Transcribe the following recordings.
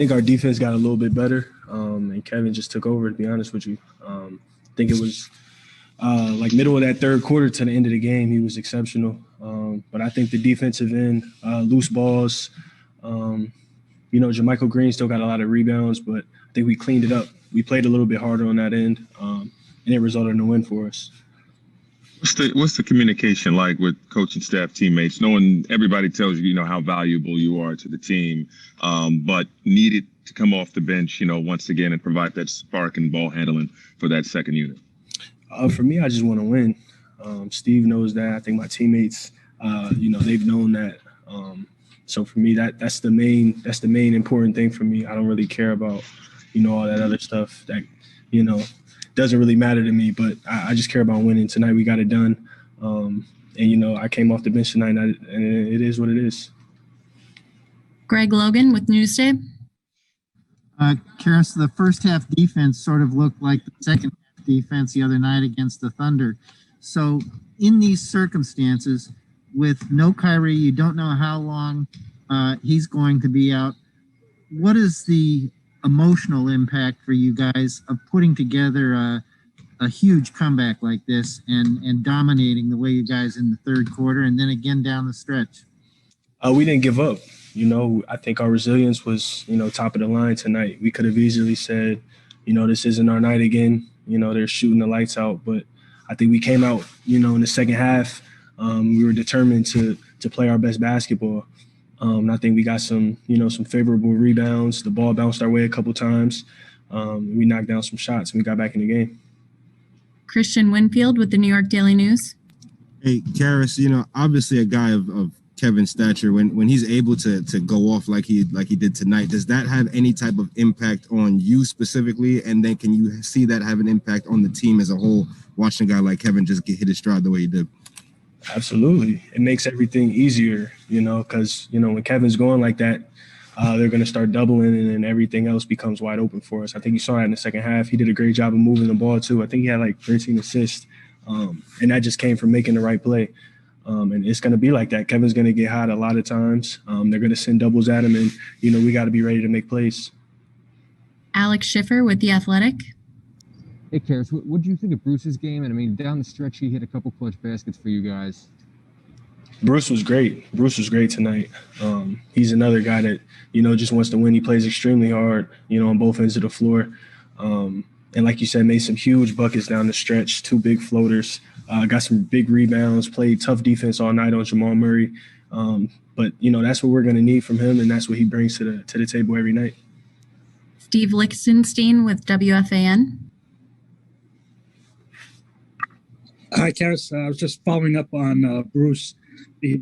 think our defense got a little bit better, and Kevin just took over, to be honest with you. I think it was like middle of that third quarter to the end of the game, he was exceptional. But I think the defensive end, loose balls, Jermichael Green still got a lot of rebounds, but I think we cleaned it up. We played a little bit harder on that end, and it resulted in a win for us. What's the communication like with coaching staff, teammates, knowing everybody tells you, how valuable you are to the team, but needed to come off the bench, once again and provide that spark and ball handling for that second unit? For me, I just want to win. Steve knows that. I think my teammates, they've known that. So for me, that's the main important thing for me. I don't really care about, all that other stuff that, doesn't really matter to me, but I just care about winning. Tonight we got it done. And I came off the bench tonight, and it is what it is. Greg Logan with Newsday. Caris, the first half defense sort of looked like the second half defense the other night against the Thunder. So in these circumstances, with no Kyrie, you don't know how long he's going to be out. What is the emotional impact for you guys of putting together a huge comeback like this and dominating the way you guys in the third quarter and then again down the stretch? We didn't give up. I think our resilience was, top of the line tonight. We could have easily said, this isn't our night again. They're shooting the lights out. But I think we came out, in the second half. We were determined to play our best basketball. I think we got some favorable rebounds. The ball bounced our way a couple times. We knocked down some shots, and we got back in the game. Christian Winfield with the New York Daily News. Hey, Caris, obviously a guy of Kevin's stature, when he's able to go off like he did tonight, does that have any type of impact on you specifically? And then can you see that have an impact on the team as a whole, watching a guy like Kevin just hit his stride the way he did? Absolutely. It makes everything easier, because, when Kevin's going like that, they're going to start doubling, and then everything else becomes wide open for us. I think you saw that in the second half. He did a great job of moving the ball, too. I think he had like 13 assists, and that just came from making the right play. And it's going to be like that. Kevin's going to get hot a lot of times. They're going to send doubles at him, and, we got to be ready to make plays. Alex Schiffer with The Athletic. Hey, Caris, what do you think of Bruce's game? And, down the stretch, he hit a couple clutch baskets for you guys. Bruce was great. Bruce was great tonight. He's another guy that, just wants to win. He plays extremely hard, on both ends of the floor. And like you said, made some huge buckets down the stretch, 2 big floaters, got some big rebounds, played tough defense all night on Jamal Murray. But, that's what we're going to need from him, and that's what he brings to the table every night. Steve Lichtenstein with WFAN. Hi, Caris. I was just following up on Bruce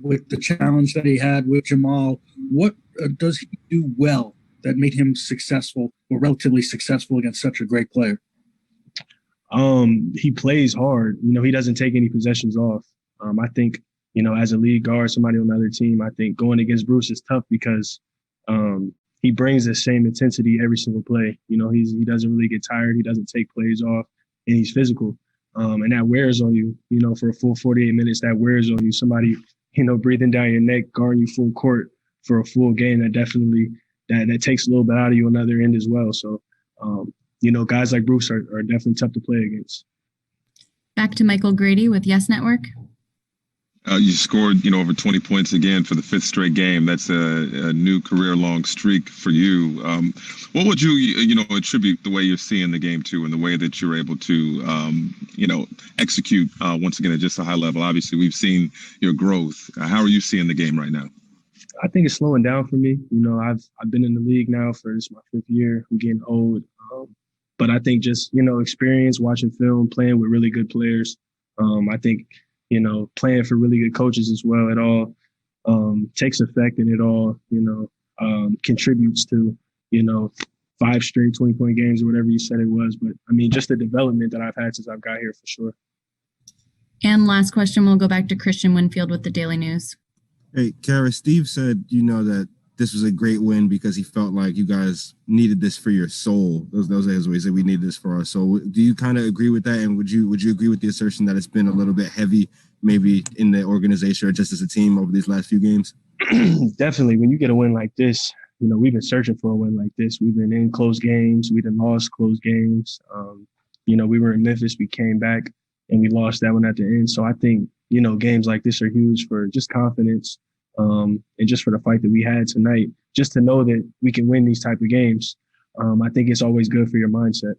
with the challenge that he had with Jamal. What does he do well that made him successful or relatively successful against such a great player? He plays hard. He doesn't take any possessions off. I think, as a lead guard, somebody on the other team, I think going against Bruce is tough because he brings the same intensity every single play. He doesn't really get tired. He doesn't take plays off, and he's physical. And that wears on you, for a full 48 minutes, that wears on you. Somebody, breathing down your neck, guarding you full court for a full game, that definitely, that takes a little bit out of you on the other end as well. So, guys like Bruce are definitely tough to play against. Back to Michael Grady with Yes Network. You scored, over 20 points again for the 5th straight game. That's a new career-long streak for you. What would you, attribute the way you're seeing the game to, and the way that you're able to, execute once again at just a high level? Obviously, we've seen your growth. How are you seeing the game right now? I think it's slowing down for me. I've been in the league now for this is my 5th year. I'm getting old, but I think just experience, watching film, playing with really good players. I think. Playing for really good coaches as well. It all takes effect, and it all, contributes to, 5 straight 20-point games or whatever you said it was. But, just the development that I've had since I've got here for sure. And last question, we'll go back to Christian Winfield with the Daily News. Hey, Caris, Steve said, that this was a great win because he felt like you guys needed this for your soul. Those are his ways that we need this for our soul. Do you kind of agree with that? And would you agree with the assertion that it's been a little bit heavy, maybe in the organization or just as a team over these last few games? Definitely. When you get a win like this, we've been searching for a win like this. We've been in close games. We done lost close games. We were in Memphis. We came back and we lost that one at the end. So I think, games like this are huge for just confidence and just for the fight that we had tonight, just to know that we can win these type of games. I think it's always good for your mindset.